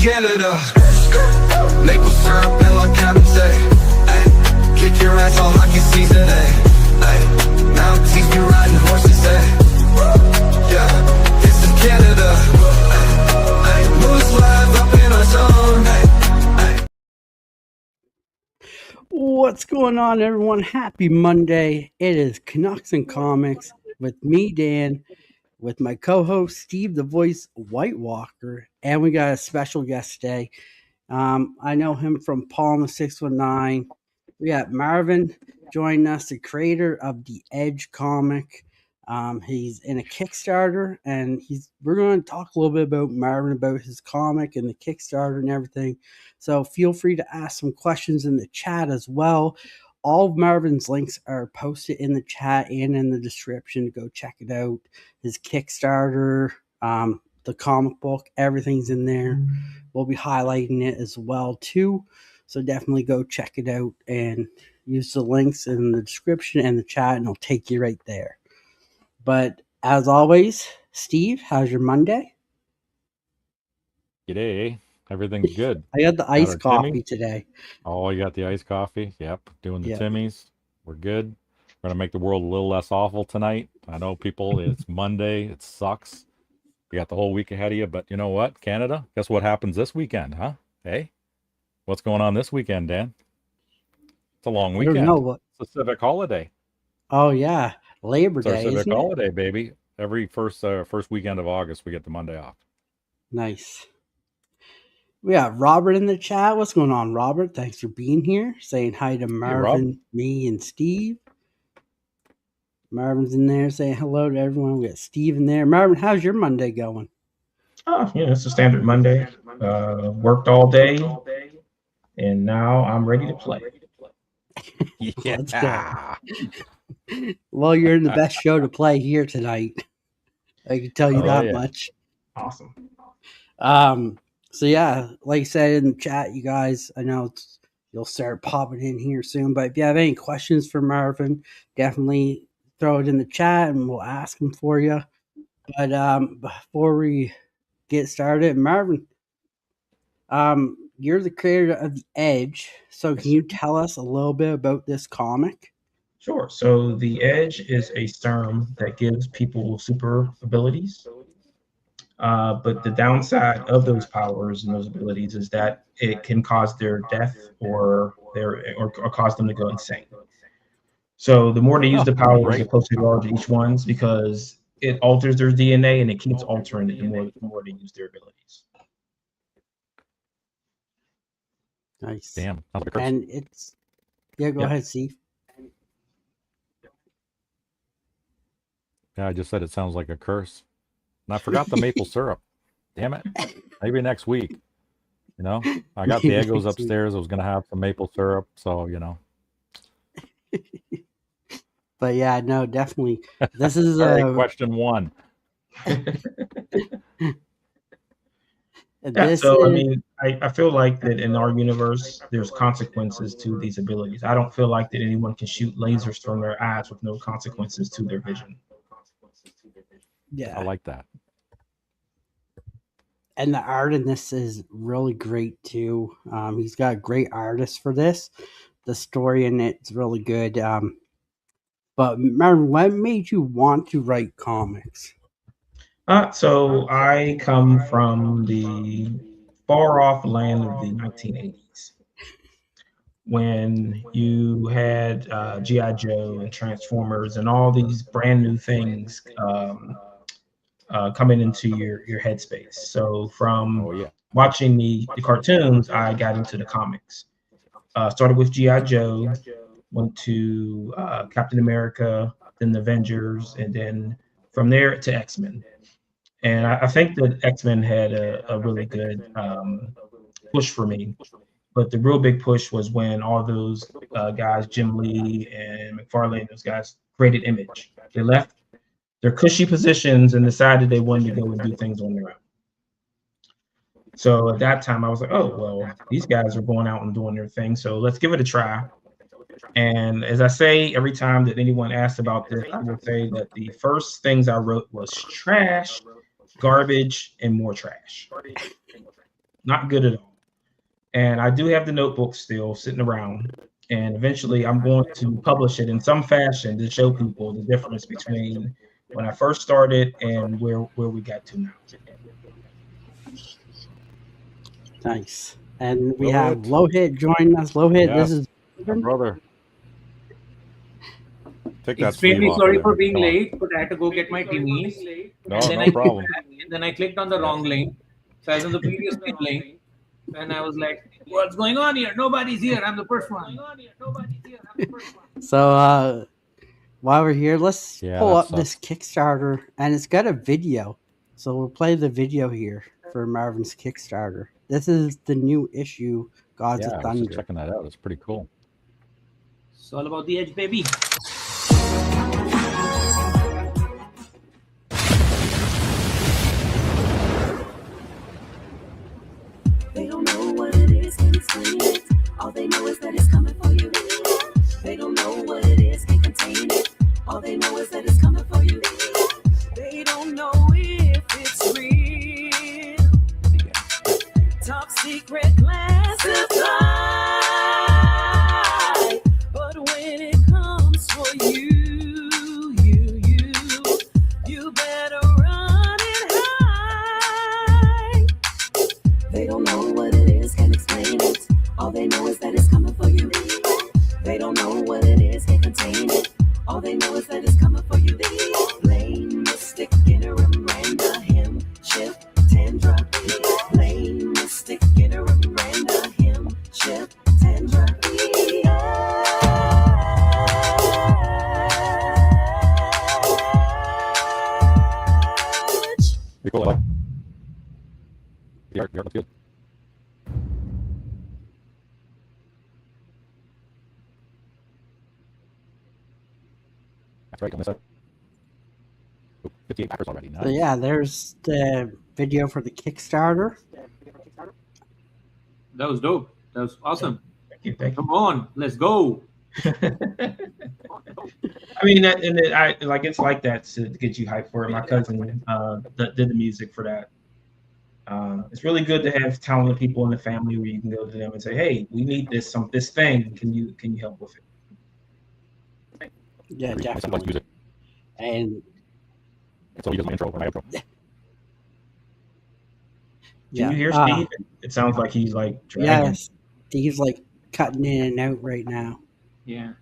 Canada. Maple syrup and like Captain say, ay, kick your ass all hockey season, ay, Mounties be riding horses, ay, yeah, this is Canada, ay, moves live up in our zone, ay. What's going on, everyone? Happy Monday. It is Canucks and Comics with me, Dan, with my co-host, Steve, the voice White Walker, and we got a special guest today. I know him from Paul and the 619. We got Marvin joining us, the creator of the Edge comic. He's in a Kickstarter, and we're going to talk a little bit about Marvin, about his comic and the Kickstarter and everything. So feel free to ask some questions in the chat as well. All of Marvin's links are posted in the chat and in the description. Go check it out. His Kickstarter, the comic book, everything's in there. We'll be highlighting it as well too. So definitely go check it out and use the links in the description and the chat, and it'll take you right there. But as always, Steve, how's your Monday? G'day. Everything's good. I got the iced coffee today. Oh, you got the iced coffee? Yep. Doing the Timmies. We're good. We're going to make the world a little less awful tonight. I know people, it's Monday. It sucks. You got the whole week ahead of you, but you know what, Canada? Guess what happens this weekend, huh? Hey? What's going on this weekend, Dan? It's a long weekend. I don't know what. It's a civic holiday. Oh, yeah. Labor Day, It's our civic isn't it? holiday, baby. Every first weekend of August, we get the Monday off. Nice. We got Robert in the chat. What's going on, Robert? Thanks for being here. Saying hi to Marvin, me, and Steve. Marvin's in there saying hello to everyone. We got Steve in there. Marvin, how's your Monday going? Oh, it's a standard Monday. Worked all day, and now I'm ready to play. Let's go. Well, you're in the best show to play here tonight. I can tell you that much. Awesome. So yeah, like I said in the chat, you guys, I know you'll start popping in here soon, but if you have any questions for Marvin, definitely throw it in the chat and we'll ask him for you. But before we get started, Marvin, you're the creator of The Edge, so can you tell us a little bit about this comic? Sure. So The Edge is a serum that gives people super abilities. But the downside of those powers and those abilities is that it can cause their death or cause them to go insane. So the more they use the powers, the closer they are to each one's, because it alters their DNA and it keeps altering it the more they use their abilities. Nice. Damn. And it's go ahead, Steve. Yeah, I just said it sounds like a curse. And I forgot the maple syrup. Damn it. Maybe next week. You know, I got the Eggos upstairs. I was going to have some maple syrup. So, you know. But yeah, no, definitely. This is question one. I feel like that in our universe, there's consequences to these abilities. I don't feel like that anyone can shoot lasers from their eyes with no consequences to their vision. Yeah, I like that. And the art in this is really great too. He's got a great artist for this. The story in it's really good. But Marvin, what made you want to write comics? So I come from the far off land of the 1980s, when you had G.I. Joe and Transformers and all these brand new things coming into your headspace. So from watching the cartoons, I got into the comics. Started with G.I. Joe, went to Captain America, then the Avengers, and then from there to X-Men. And I think that X-Men had a really good push for me. But the real big push was when all those guys, Jim Lee and McFarlane, those guys created Image. They left their cushy positions and decided they wanted to go and do things on their own. So at that time, I was like, oh, well, these guys are going out and doing their thing, so let's give it a try. And as I say, every time that anyone asks about this, I will say that the first things I wrote was trash, garbage, and more trash. not good at all. And I do have the notebook still sitting around. And eventually I'm going to publish it in some fashion to show people the difference between when I first started and where we got to now. Nice. And we have Lohit joining us. Lohit, Yes, this is my brother. Take that Extremely sleeve off sorry of for there. being Come on. late, but I had to go get my Timmy's. No, And then no I problem. and then I clicked on the wrong link. So I was on the previous link. And I was like, what's going on here? Nobody's here. I'm the first one. So while we're here, let's pull that up this Kickstarter, and it's got a video. So we'll play the video here for Marvin's Kickstarter. This is the new issue, Gods of I was Thunder. just checking that out. It's pretty cool. It's all about the edge, baby. They don't know what it is, can't explain it. All they know is that it's coming for you. They don't know what it is, can't contain it. All they know is that it's coming for you. They don't know if it's real. Top secret classified. But when it comes for you better run and hide. They don't know what it is, can't explain it. All they know is that it's coming for you. They don't know what it is, can't contain it. All they know is that it's coming for you. Blame, mystic, interim, randa, him, chip, tandra. Blame, mystic, interim, randa, him, chip, tandra. Pretty cool. I like the art looks good. That's right on this side. 58 backers already. Nice. So yeah, there's the video for the Kickstarter. That was dope. That was awesome. Thank you. Come on, let's go. I mean, it's like that to get you hyped for it. My cousin did the music for that. It's really good to have talented people in the family where you can go to them and say, "Hey, we need this thing. Can you help with it?" Yeah, Nice. I like definitely. music. And So he does my intro or my outro. Can you hear Steve? It sounds like he's like dragging. Yes, Steve's like cutting in and out right now. Yeah.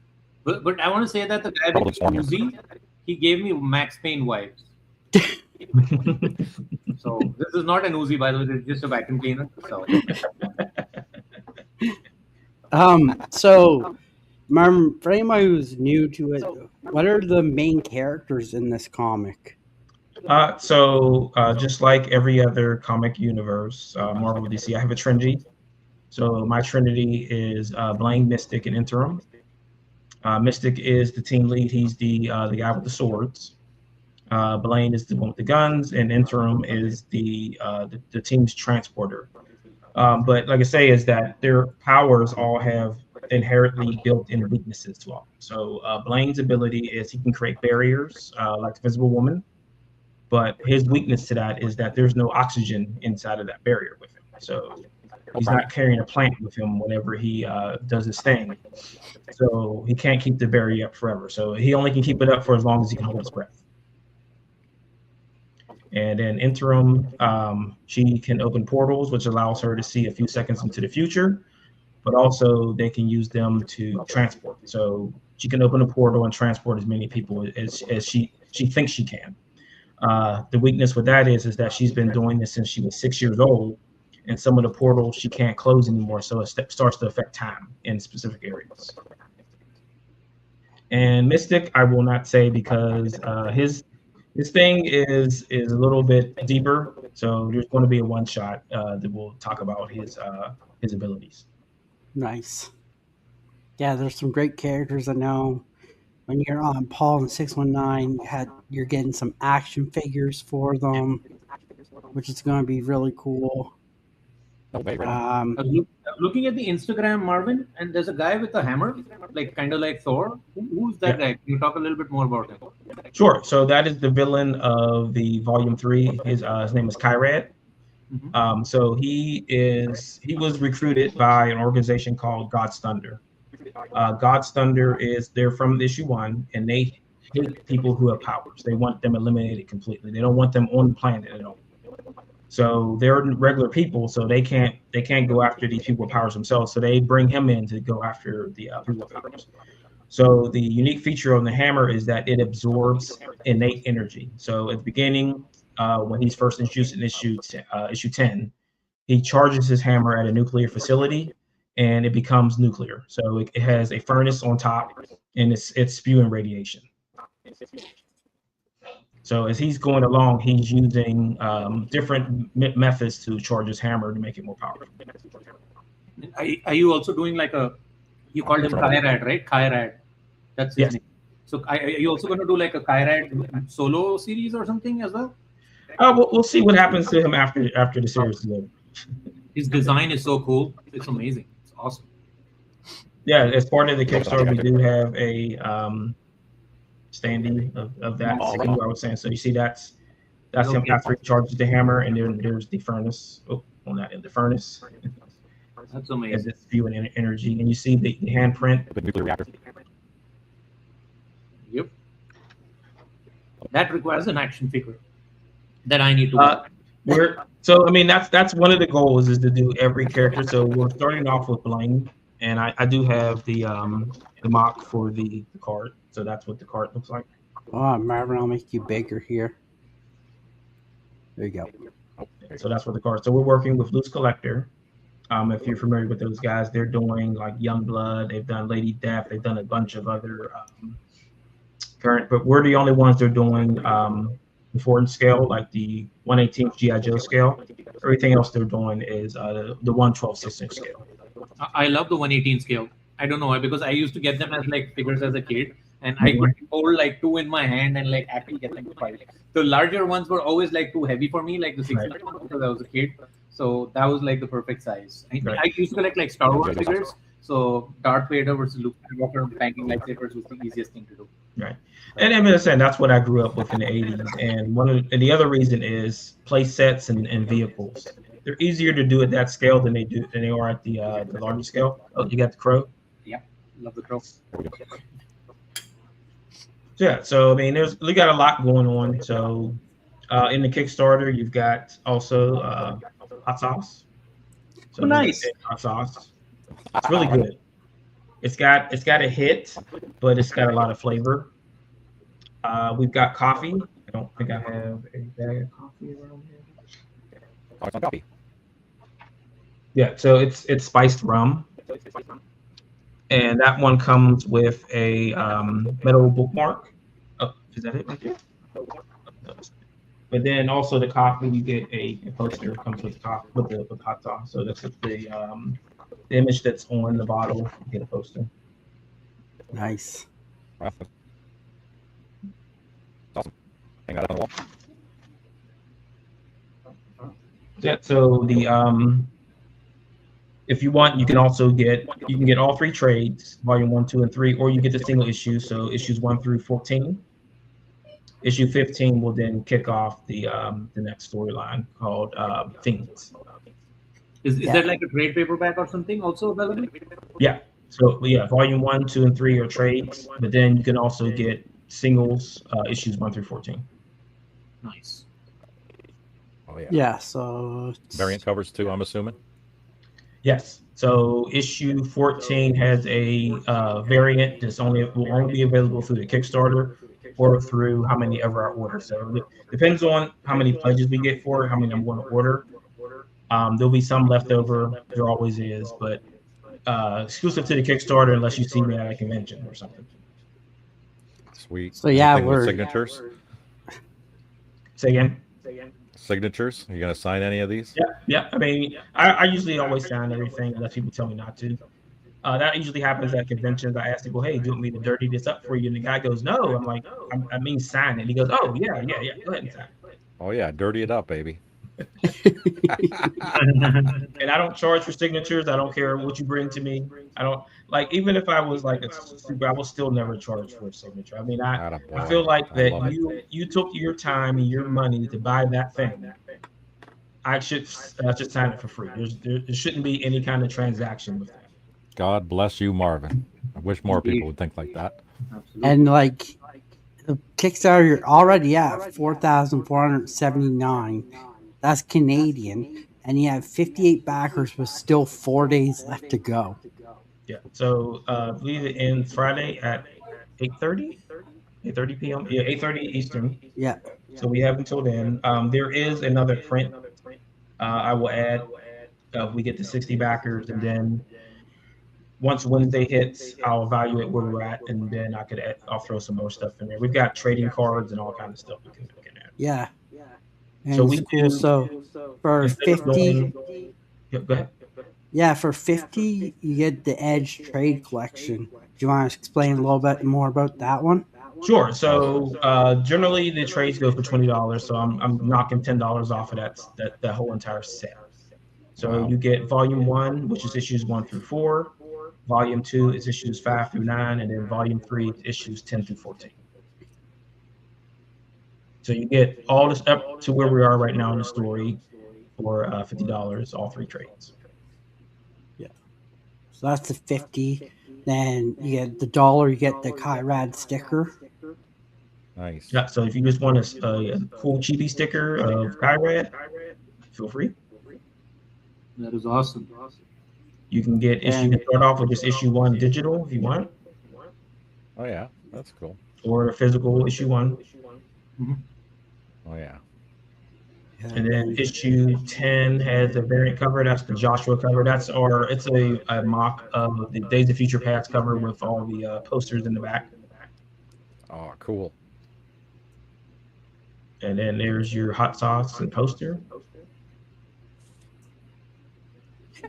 But I want to say that the guy with the Uzi, he gave me Max Payne vibes. So this is not an Uzi, by the way. It's just a vacuum cleaner. So So for anyone who's new to it, what are the main characters in this comic? Just like every other comic universe, Marvel, DC, I have a trinity. So my trinity is Blaine, Mystic, and Interim. Mystic is the team lead. He's the guy with the swords. Blaine is the one with the guns, and Interim is the team's transporter. But like I say, is that their powers all have inherently built-in weaknesses to all. So Blaine's ability is he can create barriers like the Invisible Woman, but his weakness to that is that there's no oxygen inside of that barrier with him. So he's not carrying a plant with him whenever he does his thing. So he can't keep the barrier up forever. So he only can keep it up for as long as he can hold his breath. And then Interim, she can open portals, which allows her to see a few seconds into the future, but also they can use them to transport. So she can open a portal and transport as many people as she thinks she can. The weakness with that is that she's been doing this since she was 6 years old, and some of the portals she can't close anymore, so it starts to affect time in specific areas. And Mystic, I will not say because his thing is a little bit deeper, so there's going to be a one shot that will talk about his abilities. Nice. Yeah, there's some great characters. I know when you're on Paul and 619, you're getting some action figures for them, which is going to be really cool. I was looking at the Instagram, Marvin, and there's a guy with a hammer, like kind of like Thor. Who's that guy? Can you talk a little bit more about him? Sure. So that is the villain of the Volume 3. His name is Kyrad. So he was recruited by an organization called God's Thunder. God's Thunder they're from issue 1, and they hate people who have powers. They want them eliminated completely. They don't want them on the planet at all. So they're regular people, so they can't go after these people with powers themselves. So they bring him in to go after the people with powers. So the unique feature on the hammer is that it absorbs innate energy. So at the beginning, when he's first introduced in issue 10, he charges his hammer at a nuclear facility, and it becomes nuclear. So it has a furnace on top, and it's spewing radiation. So as he's going along, he's using different methods to charge his hammer to make it more powerful. Are you also doing like you called him Kairad, right? Kairad. That's his name. So are you also going to do like a Kairad solo series or something as well? We'll see what happens to him after the series is over. His design is so cool. It's amazing. It's awesome. Yeah, as part of the Kickstarter, we do have a standee of that. I was saying. So you see, that's him after he charges the hammer, and then there's the furnace. Oh, well, not in the furnace. That's amazing. It's spewing energy, and you see the handprint. The nuclear reactor. Yep. That requires an action figure that I need to. So I mean, that's one of the goals is to do every character. So we're starting off with Blaine, and I do have the mock for the card. So that's what the card looks like. Oh, Marvin, I'll make you bigger here. There you go. So that's what the card. So we're working with Loose Collector. If you're familiar with those guys, they're doing like Youngblood. They've done Lady Death. They've done a bunch of other current, but we're the only ones they're doing the 4-inch scale, like the 1/18 GI Joe scale. Everything else they're doing is the 1/12 6-inch scale. I love the 1/18 scale. I don't know why, because I used to get them as like figures as a kid, and I could hold like 2 in my hand and like actually get them to fight. The larger ones were always like too heavy for me, like the 6-inch ones, because I was a kid. So that was like the perfect size. I used to collect like Star Wars figures. So Darth Vader versus Luke Skywalker banging lightsabers was the easiest thing to do. Right. And I'm saying that's what I grew up with in the 80s. And the other reason is play sets and vehicles. They're easier to do at that scale than they are at the larger scale. Oh, you got the crow? Yeah, love the crow. Yeah, so I mean, we got a lot going on. So in the Kickstarter, you've got also hot sauce. So nice. Hot sauce. It's really good. It's got a hit, but it's got a lot of flavor. We've got coffee. I don't think I have a bag of coffee around here. Coffee. Yeah, so it's spiced rum, and that one comes with a metal bookmark. Oh, is that it right there? But then also the coffee, you get a poster comes with the coffee with the hot sauce. So that's the image that's on the bottle. You get a poster. Nice. Awesome. Hang that up on the wall. Yeah. So the if you want, you can get all 3 trades, volume 1, 2, and 3, or you get the single issue. So issues 1 through 14. Issue 15 will then kick off the next storyline called Fiends. Is there like a trade paperback or something also available? Yeah. So yeah, volume 1, 2, and 3 are trades, but then you can also get singles, issues 1 through 14. Nice. Oh yeah. Yeah. So Variant covers too, I'm assuming. Yes. So issue 14 has a variant that's will only be available through the Kickstarter or through how many ever I order. So it depends on how many pledges we get for it, how many I'm going to order. There'll be some left over. There always is, but exclusive to the Kickstarter unless you see me at a convention or something. Sweet. So yeah, anything with we're signatures. Say again. Signatures? Are you gonna sign any of these? Yeah. I mean, I usually always sign everything unless people tell me not to. That usually happens at conventions. I ask people, "Hey, do you want me to dirty this up for you?" And the guy goes, "No." I'm like, "I mean, sign it." He goes, "Oh, yeah. Go ahead and sign it." Oh yeah, dirty it up, baby. And I don't charge for signatures. I don't care what you bring to me. I don't like, even if I was like a super, I will still never charge for a signature. I mean, I feel like that you took your time and your money to buy that thing. I should sign it for free. There shouldn't be any kind of transaction with that. God bless you, Marvin. I wish more Indeed. people would think like that. Absolutely. And like the Kickstarter, you're already at 4,479. That's Canadian, and you have 58 backers with still 4 days left to go. Yeah. So I believe it ends Friday at 8:30 p.m. Yeah, 8:30 Eastern. Yeah. So we have until then. There is another print. I will add. We get to 60 backers, and then once Wednesday hits, I'll evaluate where we're at, and then I'll throw some more stuff in there. We've got trading cards and all kinds of stuff we can add. Yeah. And So it's we cool. do- So for Instead of 50, Yep, go ahead. yeah, for 50, you get the Edge Trade Collection. Do you want to explain a little bit more about that one? Sure. So generally the trades go for $20. So I'm knocking $10 off of that whole entire set. So Wow. you get volume 1, which is issues 1 through 4. Volume 2 is issues 5 through 9, and then volume 3 is issues 10 through 14. So you get all this up to where we are right now in the story for $50, all 3 trades. So that's the 50. Then you get the $1, you get the Kyrad sticker. Nice. Yeah. So if you just want a cool chibi sticker of Kyrad, feel free. That is awesome. You can get start off with just issue 1 digital if you want, Oh yeah, that's cool. or a physical issue 1. Oh yeah. And then issue 10 has a variant cover. That's the Joshua cover. It's a mock of the Days of Future Past cover with all the posters in the back. Oh, cool. And then there's your hot sauce and poster.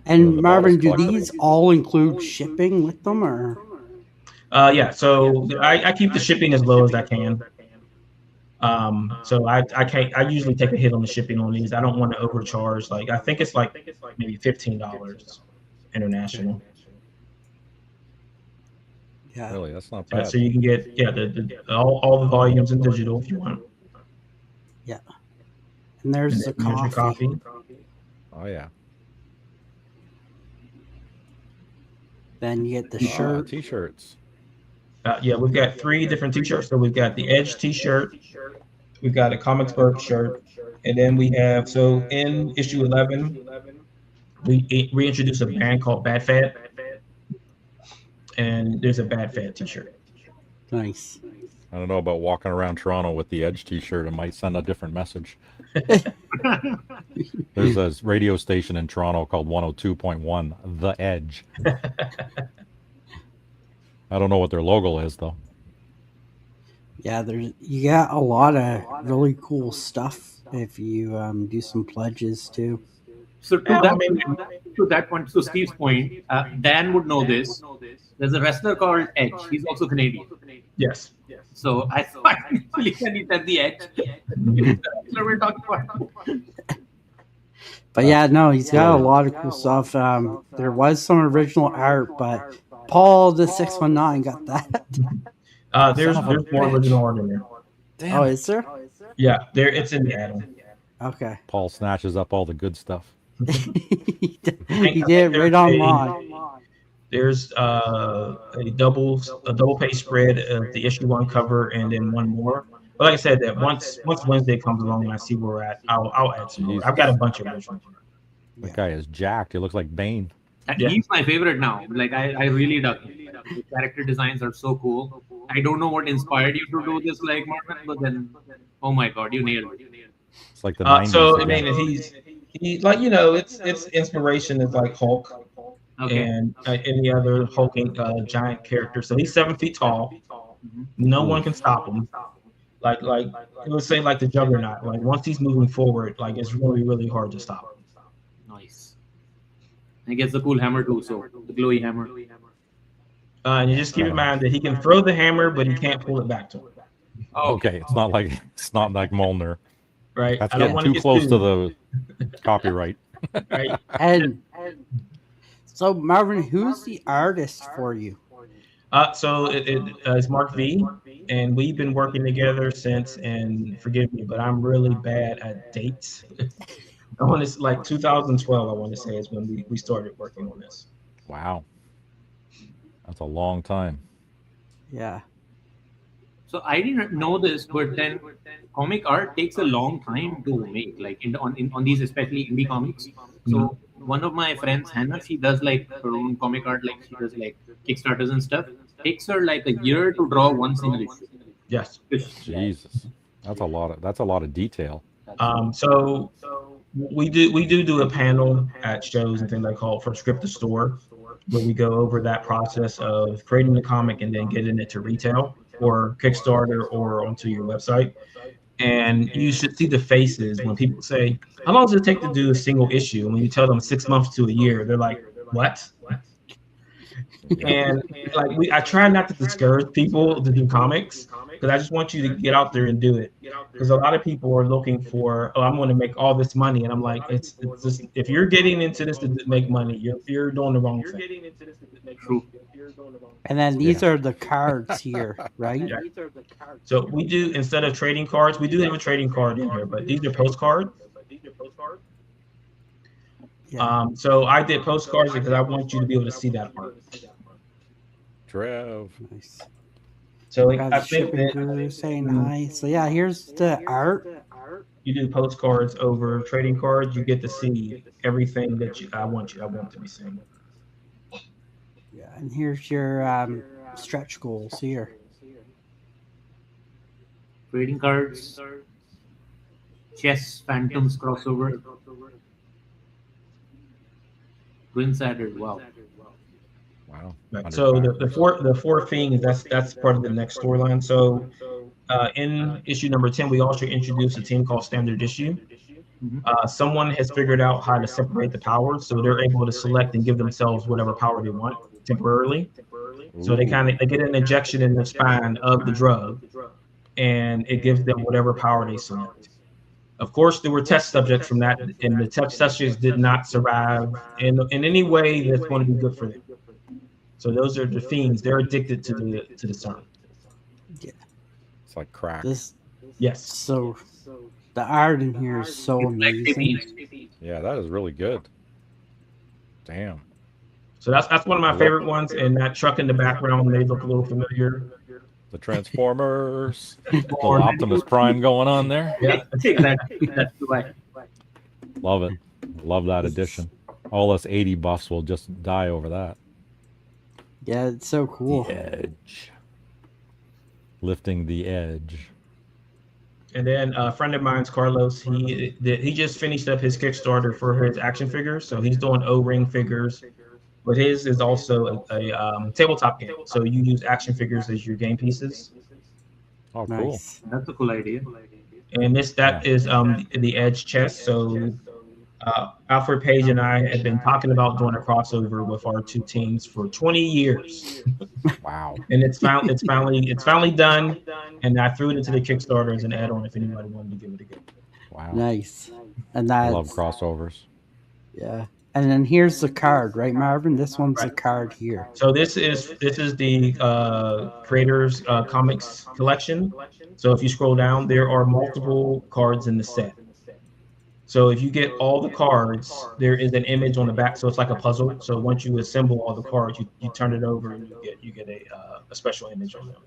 And the Marvin, bottles do collected. these all include shipping with them, or? Yeah. So I keep the shipping as low as I can. So I usually take a hit on the shipping on these. I don't want to overcharge. Like I think it's like maybe $15 international. Yeah. Really, that's not bad. So you can get all the volumes in digital if you want. Yeah. And there's the Here's your coffee. Oh yeah. Then you get the shirt. T-shirts. Yeah, we've got 3 different T-shirts. So we've got the Edge T-shirt, we've got a Comicsburg shirt, and then we have in issue 11, we reintroduce a band called Bad Fad, and there's a Bad Fad T-shirt. Nice. I don't know about walking around Toronto with the Edge T-shirt. It might send a different message. There's a radio station in Toronto called 102.1, The Edge. I don't know what their logo is though. Yeah, you got a lot of really cool stuff if you do some pledges too. So to that point, to Steve's point, Dan would know this. There's a wrestler called Edge. He's also Canadian. Yes. So I thought actually when he said the Edge, the wrestler we're talking about. But yeah, no, he's got a lot of cool stuff. There was some original art, but Paul the 619 got that. There's more original art in there. Damn. Oh, is there? Yeah, it's in the add-on. Okay. Paul snatches up all the good stuff. He did it right online. There's a double page spread of the issue 1 cover and then one more. But like I said, that once Wednesday comes along and I see where we're at, I'll add some more. I've got a bunch of original. That guy is jacked. He looks like Bane. And Yeah. he's my favorite now. Like I really dug him. The character designs are so cool. I don't know what inspired you to do this, like Marvin, but then oh my god, you nailed it. It's like the 90s. So I again. mean, he's like it's inspiration is like Hulk Okay. and any other hulking giant character. So he's 7 feet tall. No one can stop him. Like let's say like the Juggernaut. Like once he's moving forward, like it's really hard to stop him. Nice. He gets the cool hammer too, so the glowy hammer. And you just keep in mind that he can throw the hammer, but he can't pull it back to him. Oh, Okay, it's not like Molnar. Right? That's I don't getting want too get close sued, to the copyright. right? And so, Marvin, who's the artist for you? So it's Mark V, and we've been working together since. And forgive me, but I'm really bad at dates. I want to like 2012. I want to say is when we started working on this. Wow, that's a long time. Yeah. So I didn't know this, but then comic art takes a long time to make, like on these especially indie comics. So one of my friends, Hannah, she does like her own comic art, like she does like Kickstarters and stuff. Takes her like a year to draw one single issue. Yes. Jesus, that's a lot of detail. So we do a panel at shows and things like called for Script to Store, where we go over that process of creating the comic and then getting it to retail or Kickstarter or onto your website. And you should see the faces when people say, "How long does it take to do a single issue?" And when you tell them 6 months to a year, they're like, "What?" And like I try not to discourage people to do comics because I just want you to get out there and do it. Because a lot of people are looking for, oh, I'm going to make all this money, and I'm like, it's just, if you're getting into this to make money, you're doing the wrong thing. True. And then these are the cards here, right? Yeah. So we do, instead of trading cards, we do have a trading card in here, but these are postcards. Yeah. So I did postcards because I want you to be able to see that art. Trev. Nice. So Got I the think shipping that crew saying hi. So yeah, here's the art. you do postcards over trading cards, you get to see everything that I want to be seeing. Yeah, and here's your stretch goals here. Trading cards, chess, phantoms crossover, twin sided. Wow. Wow. Right. So the four things that's part of the next storyline. So in issue number 10, we also introduced a team called Standard Issue. Someone has figured out how to separate the powers, so they're able to select and give themselves whatever power they want temporarily. So they get an injection in the spine of the drug, and it gives them whatever power they select. Of course, there were test subjects from that, and the test subjects did not survive in any way that's going to be good for them. So those are the fiends. They're addicted to the sun. Yeah. It's like crack. Yes. So the art in here is so amazing. Yeah, that is really good. Damn. So that's one of my favorite ones. And that truck in the background may look a little familiar. The Transformers, little Optimus Prime going on there. Yeah, exactly. That's why. Love it. Love that addition. All us 80 buffs will just die over that. Yeah, it's so cool. The edge. Lifting the edge. And then a friend of mine's, Carlos, he just finished up his Kickstarter for his action figures. So he's doing O-ring figures, but his is also a tabletop game. So you use action figures as your game pieces. Oh, cool. Nice. That's a cool idea. And is the Edge chest. So Alfred Page and I have been talking about doing a crossover with our two teams for 20 years. Wow. And it's finally done. And I threw it into the Kickstarter as an add-on if anybody wanted to give it a go. Wow. Nice. And I that's love crossovers. Yeah. And then here's the card, right, Marvin? This one's the card here. So this is the creators comics collection. So if you scroll down, there are multiple cards in the set. So if you get all the cards, there is an image on the back. So it's like a puzzle. So once you assemble all the cards, you turn it over and you get a special image on them.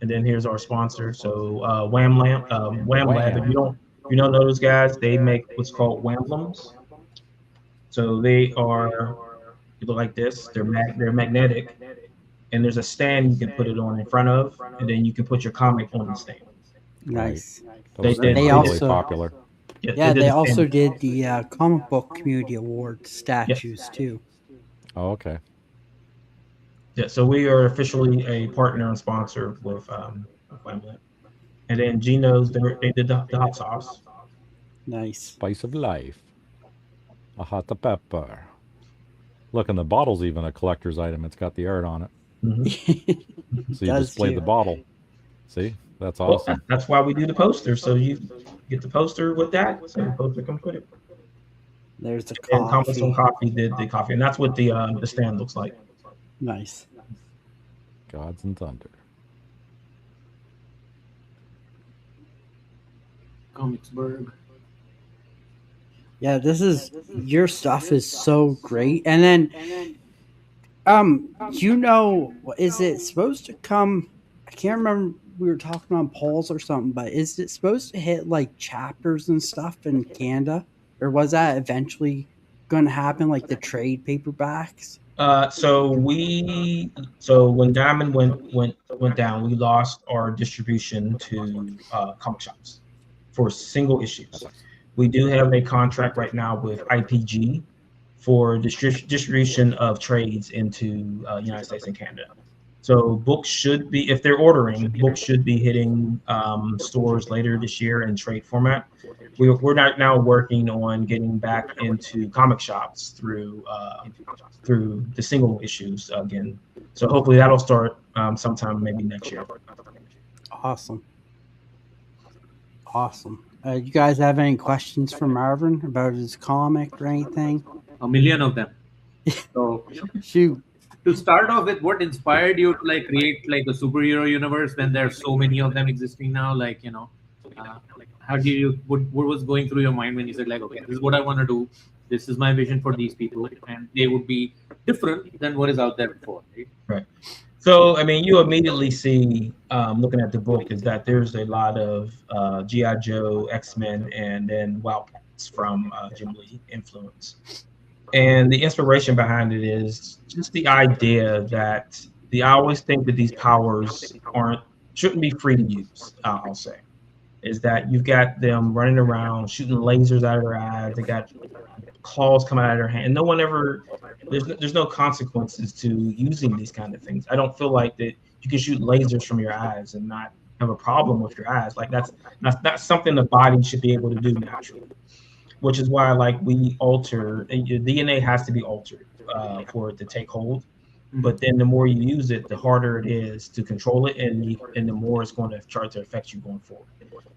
And then here's our sponsor. So Wham Lab. If you don't know those guys, they make what's called Whamblems. So they look like this. They're magnetic, and there's a stand you can put it on in front of, and then you can put your comic on the stand. Nice. Those They really also popular. Yeah, they also did the comic book community award statues too. Oh, okay. Yeah, so we are officially a partner and sponsor with Whamblet. And then Geno's, they did the hot sauce. Nice. Spice of life. A hot pepper. Look, and the bottle's even a collector's item. It's got the art on it. Mm-hmm. So you display the bottle. See? That's awesome. Well, that's why we do the poster. So you get the poster with that. So the poster comes with it. There's the coffee. And Canucks On Coffee did the coffee. And that's what the stand looks like. Nice. Gods and Thunder. Comicsburg. Yeah, your stuff is so great. And then is it supposed to come? I can't remember. We were talking on polls or something, but is it supposed to hit like chapters and stuff in Canada, or was that eventually going to happen, like the trade paperbacks? So when Diamond went down, we lost our distribution to comic shops for single issues. We do have a contract right now with IPG for distribution of trades into United States and Canada. So books should be, if they're ordering, books should be hitting stores later this year in trade format. We're not now working on getting back into comic shops through the single issues again. So hopefully that'll start sometime maybe next year. Awesome. You guys have any questions for Marvin about his comic or anything? A million of them. So shoot. To start off with, what inspired you to like create like a superhero universe when there's so many of them existing now? Like, how do you what was going through your mind when you said like, okay, this is what I want to do. This is my vision for these people, and they would be different than what is out there before, right? Right. So, I mean, you immediately see, looking at the book, is that there's a lot of G.I. Joe, X-Men, and then Wildcats from Jim Lee influence. And the inspiration behind it is just the idea that I always think that these powers shouldn't be free to use, I'll say. Is that you've got them running around, shooting lasers out of their eyes, they got claws coming out of their hand. No one ever, there's no consequences to using these kind of things. I don't feel like that you can shoot lasers from your eyes and not have a problem with your eyes. Like that's something the body should be able to do naturally. Which is why, like, we alter, your DNA has to be altered for it to take hold. But then the more you use it, the harder it is to control it, and the more it's going to start to affect you going forward.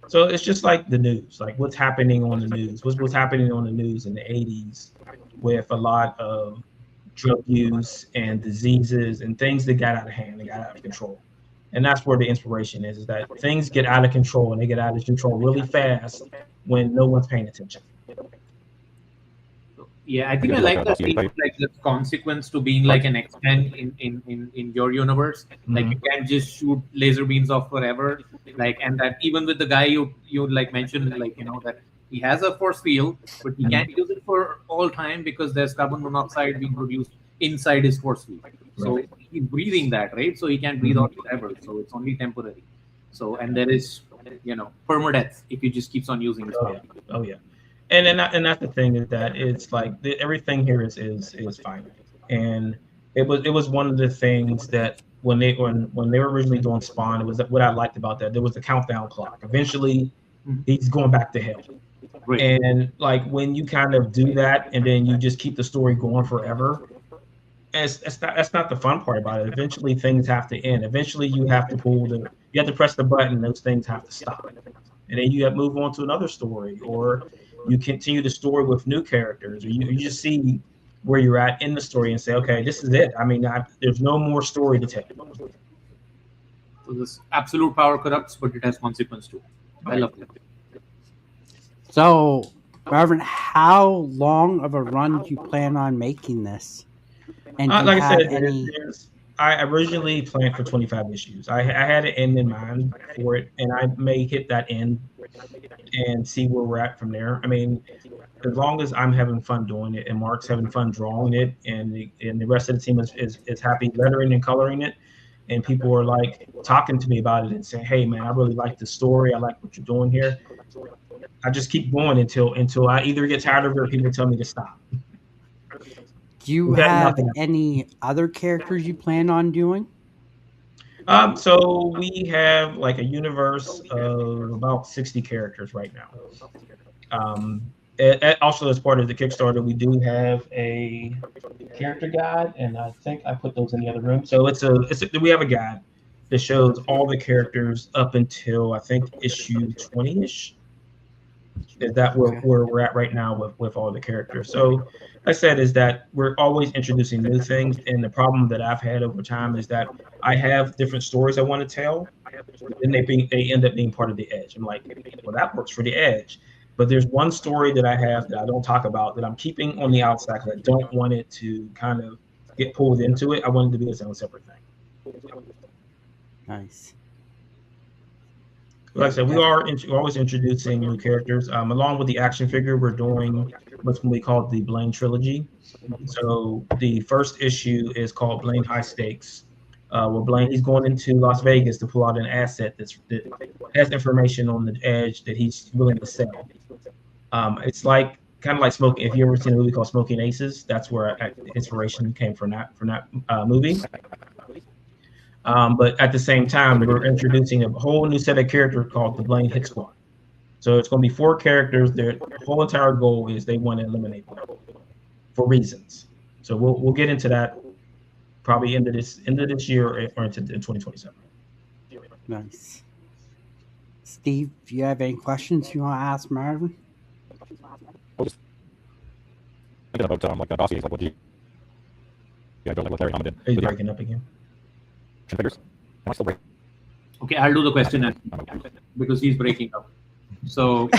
So it's just like the news, like what's happening on the news. What's happening on the news in the 80s with a lot of drug use and diseases and things that got out of hand, they got out of control. And that's where the inspiration is that things get out of control, and they get out of control really fast when no one's paying attention. Yeah, I think I like that like the consequence to being like an X-Men in your universe. Mm-hmm. Like you can't just shoot laser beams off forever. Like, and that even with the guy you like mentioned, like, that he has a force field, but he can't use it for all time because there's carbon monoxide being produced inside his force field. So he's breathing that, right? So he can't breathe out forever. So it's only temporary. So, and there is, permadeath if he just keeps on using his power. Oh yeah. And that's the thing, is that it's like everything here is finite. And it was one of the things that when they were originally doing Spawn, it was what I liked about that. There was a countdown clock. Eventually, he's going back to hell. Right. And like when you kind of do that, and then you just keep the story going forever, that's not the fun part about it. Eventually, things have to end. Eventually, you have to press the button. Those things have to stop, and then you have to move on to another story, or you continue the story with new characters, or you just see where you're at in the story and say, okay, this is it. I mean, there's no more story to tell. So this absolute power corrupts, but it has consequence too. I love it. So, Marvin, how long of a run do you plan on making this? And like I said, I originally planned for 25 issues. I had an end in mind for it, and I may hit that end and see where we're at from there. I mean, as long as I'm having fun doing it and Mark's having fun drawing it, and the rest of the team is happy lettering and coloring it, and people are like talking to me about it and saying, hey man, I really like the story, I like what you're doing here, I just keep going until I either get tired of it or people tell me to stop. Do you have any other characters you plan on doing? So we have like a universe of about 60 characters right now. Also, as part of the Kickstarter, we do have a character guide, and I think I put those in the other room. So we have a guide that shows all the characters up until I think issue 20-ish. Is that where we're at right now with all the characters? So, like I said, is that we're always introducing new things, and the problem that I've had over time is that I have different stories I want to tell, and they end up being part of the Edge. I'm like, well, that works for the Edge. But there's one story that I have that I don't talk about that I'm keeping on the outside because I don't want it to kind of get pulled into it. I want it to be its own separate thing. Nice. Like I said, we're always introducing new characters. Along with the action figure, we're doing what's we call the Blaine trilogy. So the first issue is called Blaine High Stakes. Where Blaine, he's going into Las Vegas to pull out an asset that has information on the edge that he's willing to sell. It's like kind of like Smoking. If you ever seen a movie called Smoking Aces, that's where inspiration came from that movie. But at the same time, we're introducing a whole new set of characters called the Blaine Hit Squad. So it's going to be 4 characters. Their whole entire goal is they want to eliminate Blaine for reasons. So we'll get into that probably end of this year or into 2027. Nice. Steve, do you have any questions you want to ask Marvin? Thinking about like dossiers, like what do you go like with Larry Hammond Are you breaking up again? Figures? Am I still breaking? Okay, I'll do the question because he's breaking up. So,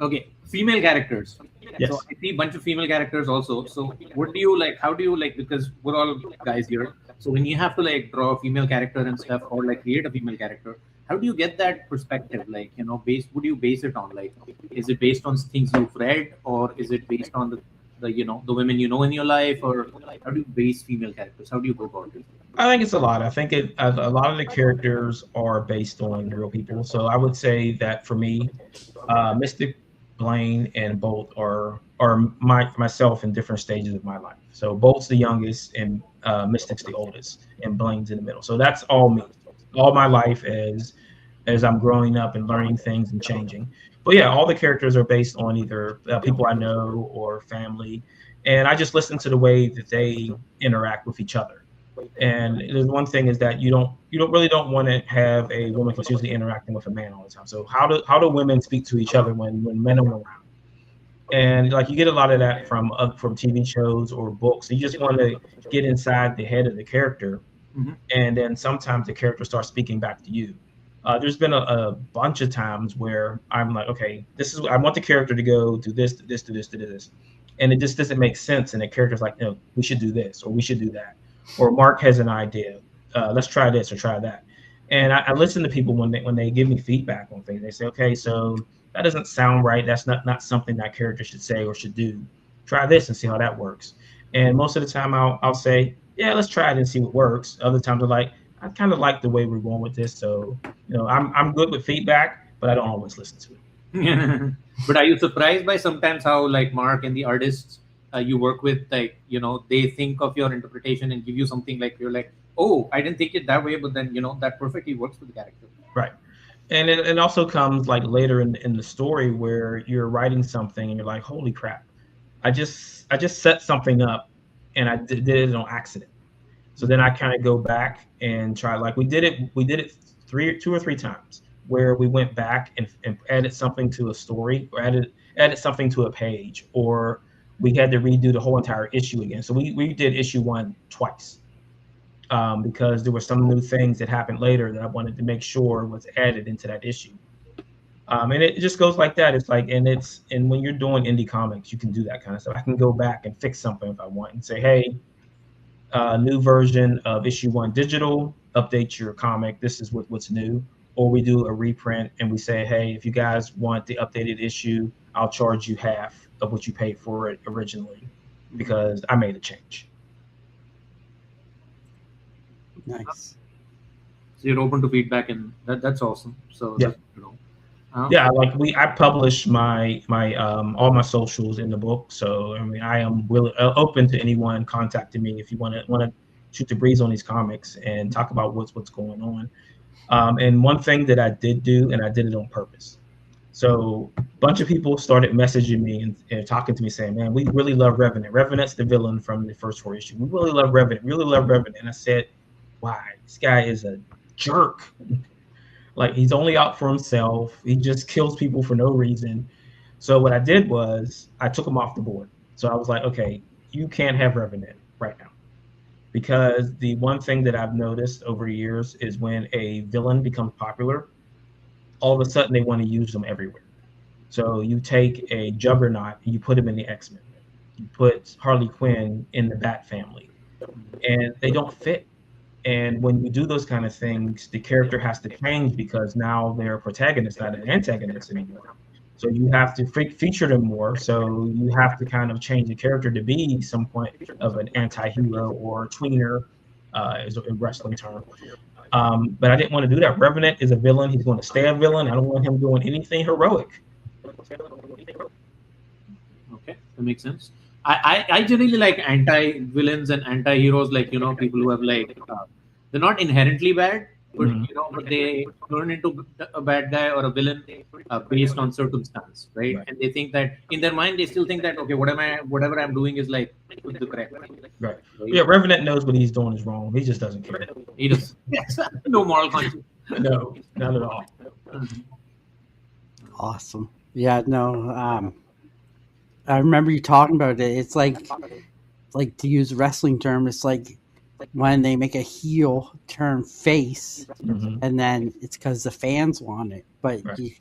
okay, female characters. Yes. So I see a bunch of female characters also. So what do you like? How do you like? Because we're all guys here. So when you have to like draw a female character and stuff, or like create a female character, how do you get that perspective? Like, you know, what do you base it on? Like, is it based on things you've read, or is it based on the you know, the women you know in your life, or how do you base female characters? How do you go about it? I think it's a lot. I think a lot of the characters are based on real people. So I would say that for me, Mystic, Blaine, and Bolt are myself in different stages of my life. So Bolt's the youngest, and Mystic's the oldest, and Blaine's in the middle. So that's all me, all my life as I'm growing up and learning things and changing. But yeah, all the characters are based on either people I know or family, and I just listen to the way that they interact with each other. And there's one thing is that you don't want to have a woman continuously interacting with a man all the time. So how do women speak to each other when men are around? And like you get a lot of that from TV shows or books. You just want to get inside the head of the character, and then sometimes the character starts speaking back to you. There's been a bunch of times where I'm like, okay, I want the character to go do this, to this, to this, to this, and it just doesn't make sense. And the character's like, no, we should do this, or we should do that, or Mark has an idea, let's try this or try that. And I listen to people when they give me feedback on things. They say, okay, so that doesn't sound right. That's not something that character should say or should do. Try this and see how that works. And most of the time, I'll say, yeah, let's try it and see what works. Other times, they're like, I kind of like the way we're going with this. So, you know, I'm good with feedback, but I don't always listen to it. But are you surprised by sometimes how like Mark and the artists you work with, like, you know, they think of your interpretation and give you something like you're like, oh, I didn't think it that way, but then, you know, that perfectly works with the character. Right. And it also comes like later in the story where you're writing something and you're like, holy crap, I just set something up and I did it on accident. So then I kind of go back and try, like we did it 2 or 3 times where we went back and added something to a story, or added something to a page, or we had to redo the whole entire issue again. So we did issue 1 twice because there were some new things that happened later that I wanted to make sure was added into that issue. And it just goes like that. It's like, and when you're doing indie comics, you can do that kind of stuff. I can go back and fix something if I want and say, hey, new version of issue 1 digital, update your comic. This is what's new. Or we do a reprint and we say, hey, if you guys want the updated issue, I'll charge you half of what you paid for it originally because I made a change. Nice. So you're open to feedback, and that's awesome. So yeah, you know, yeah, like I publish my all my socials in the book. So I mean, I am really open to anyone contacting me if you want to shoot the breeze on these comics and talk about what's going on. And one thing that I did do, and I did it on purpose. So a bunch of people started messaging me and talking to me saying, man, we really love Revenant. Revenant's the villain from the first 4 issues. We really love Revenant. Really love Revenant. And I said, why? This guy is a jerk. Like, he's only out for himself. He just kills people for no reason. So what I did was I took him off the board. So I was like, okay, you can't have Revenant right now. Because the one thing that I've noticed over years is when a villain becomes popular, all of a sudden they want to use them everywhere. So you take a Juggernaut and you put him in the X-Men. You put Harley Quinn in the Bat family, and they don't fit. And when you do those kind of things, the character has to change because now they're a protagonist, not an antagonist anymore. So you have to feature them more. So you have to kind of change the character to be some point of an anti-hero or tweener, is a wrestling term. But I didn't want to do that. Revenant is a villain. He's going to stay a villain. I don't want him doing anything heroic. Okay, that makes sense. I generally like anti-villains and anti-heroes, like, people who have like, they're not inherently bad, but but they turn into a bad guy or a villain based on circumstance, right? And they think that in their mind they still think that, okay, whatever I'm doing is like the correct thing. Right. Yeah, Revenant knows what he's doing is wrong. He just doesn't care. He does. Yes. No moral conscience. No, not at all. Awesome. Yeah, no, I remember you talking about it. It's like to use a wrestling term, it's like when they make a heel turn face, and then it's because the fans want it, but you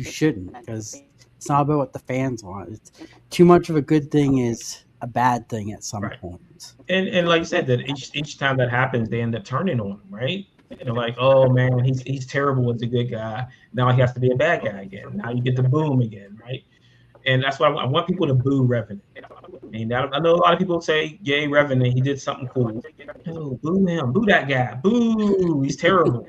shouldn't, because it's not about what the fans want. It's too much of a good thing is a bad thing at some point. And like you said, that each time that happens, they end up turning on him, right? They're like, oh man, he's terrible as a good guy. Now he has to be a bad guy again. Now you get the boom again, right? And that's why I want people to boo Revenant. And I know a lot of people say, yay, Revenant, he did something cool. No, boo him, boo that guy, boo, he's terrible.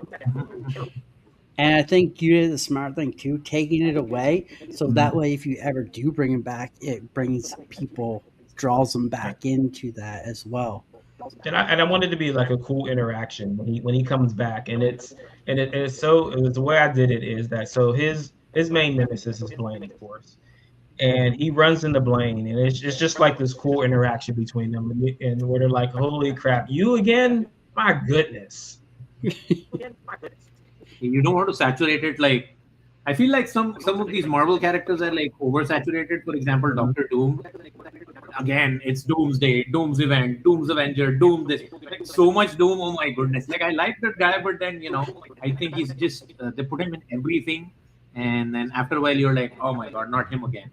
And I think you did the smart thing too, taking it away. So that way, if you ever do bring him back, it brings people, draws them back into that as well. And I want it to be like a cool interaction when he comes back. And the way I did it is that, so his main nemesis is Blaine, of course. And he runs into Blaine, and it's just like this cool interaction between them, and where they're like, "Holy crap, you again? My goodness!" You don't want to saturate it. Like, I feel like some of these Marvel characters are like oversaturated. For example, Doctor Doom. Again, it's Doomsday, Doom's Event, Doom's Avenger, Doom this. Like, so much Doom. Oh my goodness! Like, I like that guy, but then I think he's just they put him in everything, and then after a while you're like, oh my god, not him again.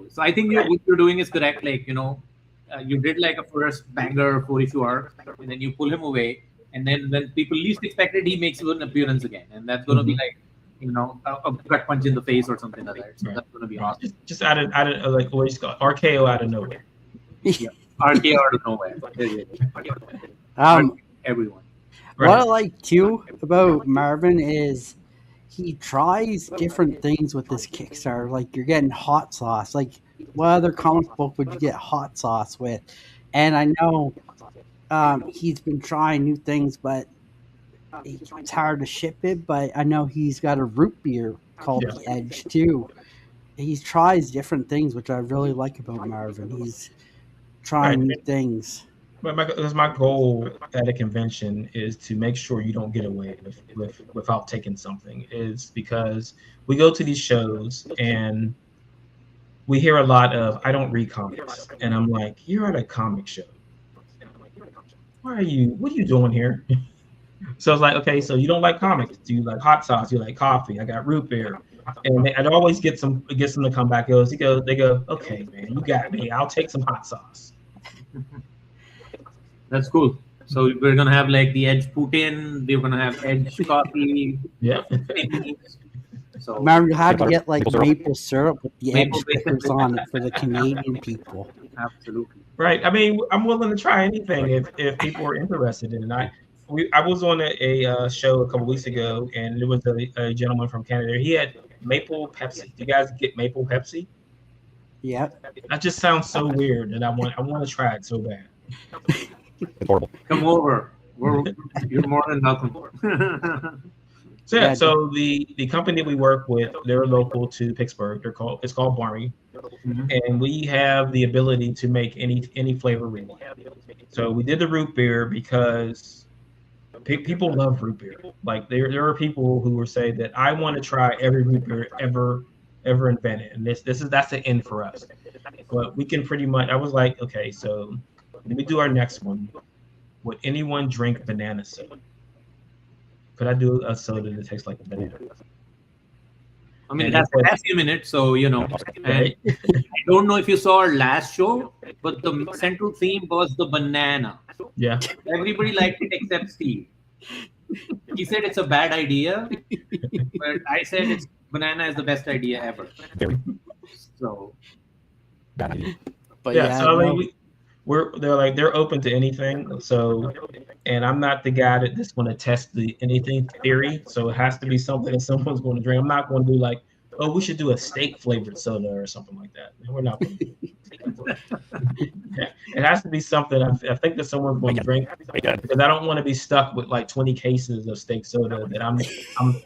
So I think what you're doing is correct. Like, you did like a first banger 4-issue arc, and then you pull him away, and then when people least expected, he makes an appearance again, and that's going to be like, a gut punch in the face or something like that. So that's going to be awesome. Just out of like what he's called, RKO out of nowhere. Yeah, RKO out of nowhere. Everyone. What I like too about Marvin is he tries different things with this Kickstarter. Like, you're getting hot sauce. Like, what other comic book would you get hot sauce with? And I know he's been trying new things, but it's hard to ship it. But I know he's got a root beer called The Edge too. He tries different things, which I really like about Marvin. He's trying new things. But my goal at a convention is to make sure you don't get away without taking something. Is because we go to these shows and we hear a lot of, I don't read comics, and I'm like, you're at a comic show. What are you doing here? So it's like, okay, so you don't like comics? Do you like hot sauce? You like coffee? I got root beer. And I'd always get them to come back. They go, okay, man, you got me. I'll take some hot sauce. That's cool. So we're gonna have like the Edge Putin. We're gonna have Edge coffee. Yeah. So remember, you had to get like maple syrup with the Edge stickers on it for the Canadian people. Absolutely. Right. I mean, I'm willing to try anything if people are interested in it. I was on a show a couple weeks ago, and there was a gentleman from Canada. He had maple Pepsi. Do you guys get maple Pepsi? Yeah. That just sounds so weird, and I want to try it so bad. It's horrible. Come over. You're more than welcome. So the company we work with, they're local to Pittsburgh. It's called Barney, and we have the ability to make any flavor we want. So we did the root beer because people love root beer. Like there are people who will say that I want to try every root beer ever invented, and that's the end for us. But we can pretty much. I was like, okay, so let me do our next one. Would anyone drink banana soda? Could I do a soda that tastes like a banana? I mean, it has potassium in it, so and Right. I don't know if you saw our last show, but the central theme was the banana. Yeah. Everybody liked it except Steve. He said it's a bad idea, but I said banana is the best idea ever. So, But Yeah. So I no. mean, they're open to anything. So, and I'm not the guy that's going to test the anything theory. So it has to be something that someone's going to drink. I'm not going to do like, oh, we should do a steak flavored soda or something like that. We're not going to do it. Yeah, it has to be something I think that someone's going to drink, because I don't want to be stuck with like 20 cases of steak soda that I'm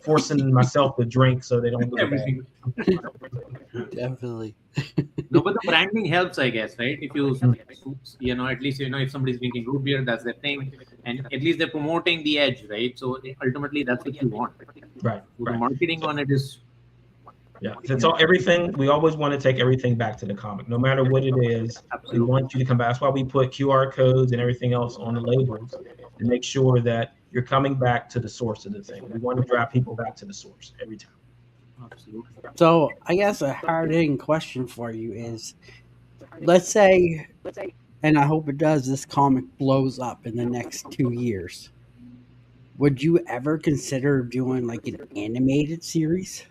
forcing myself to drink so they don't go bad. Definitely. No, but the branding helps, I guess, right? If you, at least if somebody's drinking root beer, that's the thing, and at least they're promoting the edge, right? So ultimately, that's what you want. Right. So the marketing on it is. Yeah, it's all everything. We always want to take everything back to the comic, no matter what it is. Absolutely. We want you to come back. That's why we put QR codes and everything else on the labels to make sure that you're coming back to the source of the thing. We want to drive people back to the source every time. Absolutely. So I guess a hard-hitting question for you is, let's say, and I hope it does, this comic blows up in the next 2 years. Would you ever consider doing like an animated series?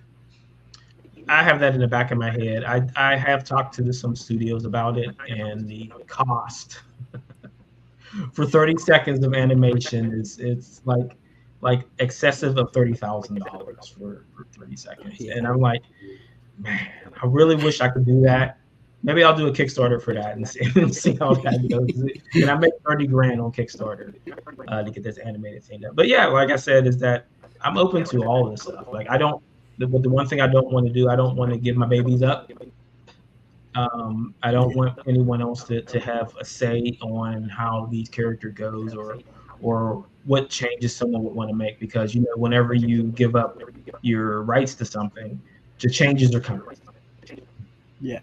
I have that in the back of my head. I have talked to some studios about it, and the cost for 30 seconds of animation it's like excessive of $30,000 for 30 seconds. Yeah. And I'm like, man, I really wish I could do that. Maybe I'll do a Kickstarter for that and see how that goes. And I make 30 grand on Kickstarter to get this animated thing done. But yeah, like I said, is that I'm open to all of this stuff. Like but the one thing I don't want to do, I don't want to give my babies up. I don't want anyone else to have a say on how these character goes or what changes someone would want to make, because whenever you give up your rights to something, the changes are coming. Yeah.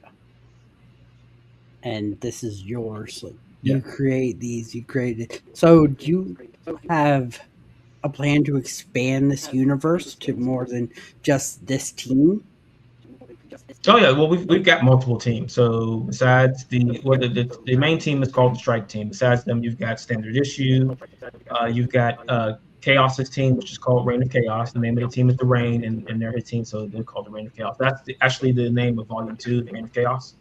And this is yours. Like, you create these, you create it. So do you have a plan to expand this universe to more than just this team? Oh yeah, well we've got multiple teams. So besides the main team is called the Strike Team. Besides them, you've got Standard Issue. You've got Chaos's team, which is called Reign of Chaos. The name of the team is the Reign, and they're his team, so they're called the Reign of Chaos. That's actually the name of Volume 2, the Reign of Chaos.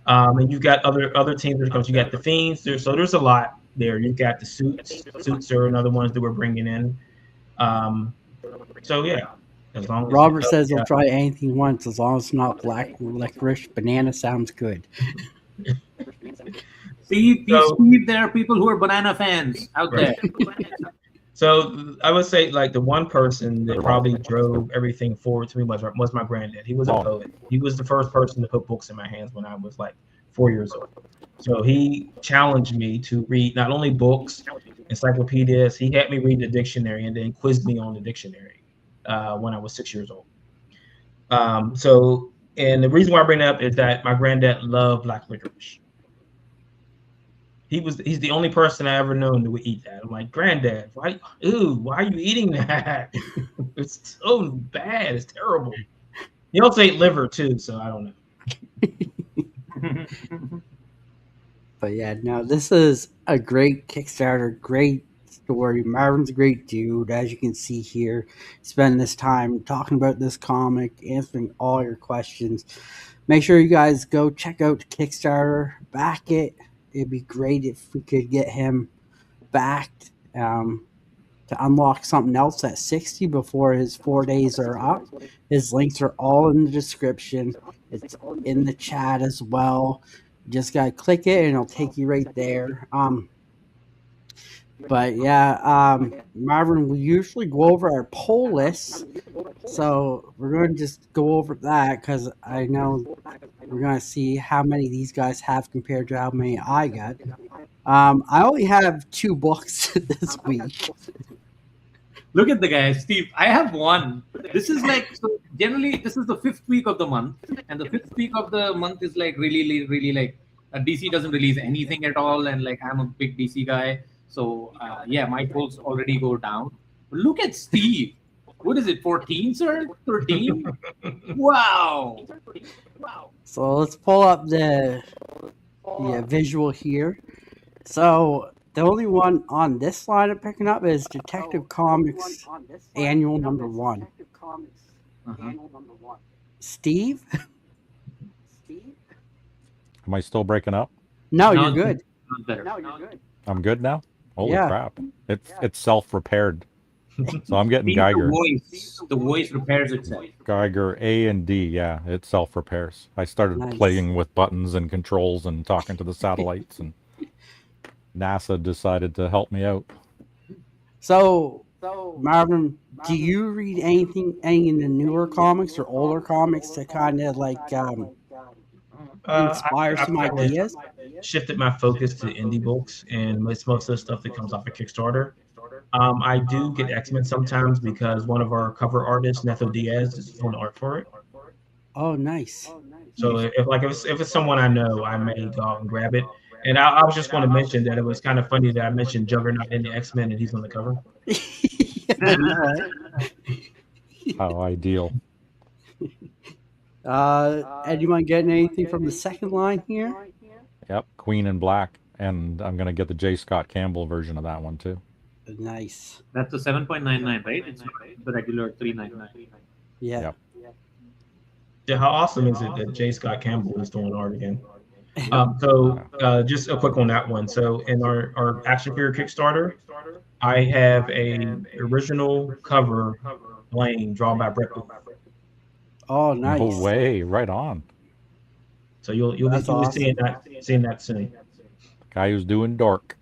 And you've got other teams that comes. You got the Fiends. So there's a lot there. You've got the Suits. Suits are another ones that we're bringing in. So yeah. As long as Robert says he'll try anything once, as long as it's not black licorice. Banana sounds good. Steve, there are people who are banana fans out there. So I would say like the one person that probably drove everything forward to me was my granddad. He was a poet. He was the first person to put books in my hands when I was like 4 years old. So he challenged me to read not only books, encyclopedias. He had me read the dictionary and then quizzed me on the dictionary. When I was 6 years old. And the reason why I bring that up is that my granddad loved black licorice. He's the only person I ever known that would eat that. I'm like, Granddad, why are you eating that? It's so bad. It's terrible. He also ate liver too, so I don't know. But yeah, no, this is a great Kickstarter, great story. Marvin's a great dude, as you can see here. Spend this time talking about this comic, answering all your questions. Make sure you guys go check out Kickstarter, back it. It'd be great if we could get him backed to unlock something else at 60 before his 4 days are up. His links are all in the description. It's in the chat as well. You just gotta click it and it'll take you right there. But yeah, Marvin, we usually go over our poll list, so we're going to just go over that because I know we're going to see how many these guys have compared to how many I got. I only have 2 books this week. Look at the guy, Steve. I have 1. This is like, so generally this is the 5th week of the month, and the 5th week of the month is like really, really like DC doesn't release anything at all, and like I'm a big DC guy. So, yeah, my polls already go down. But look at Steve. What is it, 14, sir? 13? Wow. So let's pull up the visual here. So the only one on this line I'm picking up is Detective Comics Annual Number 1. Uh-huh. Steve? Am I still breaking up? No, Now you're good. it's better. I'm good now? Holy Yeah. crap. It's self-repaired. So I'm getting See, Geiger. The voice repairs itself. Geiger A and D, yeah, it self-repairs. I started Nice. playing with buttons and controls and talking to the satellites, and NASA decided to help me out. So, Marvin, do you read any in the newer comics or older comics to kind of like inspire some I've kinda ideas? shifted my focus to indie books, and most of the stuff that comes off of Kickstarter. I do get X-Men sometimes because one of our cover artists, Netho Diaz, is doing art for it. Oh, nice. So if it's someone I know, I may go out and grab it. And I was just going to mention that it was kind of funny that I mentioned Juggernaut in the X-Men and he's on the cover. How ideal. Anyone getting anything from the second line here? Yep, Queen in Black, and I'm going to get the J. Scott Campbell version of that one too. Nice. That's the 7.99, right? It's not the regular 3.99. Yeah. Yep. Yeah, how awesome is it that J. Scott Campbell is doing art again? Just a quick on that one. So in our action figure Kickstarter, I have a original cover Blaine drawn by Brett Booth. Oh, nice. No way, right on. So you'll be awesome. seeing that soon. Guy who's doing Dork.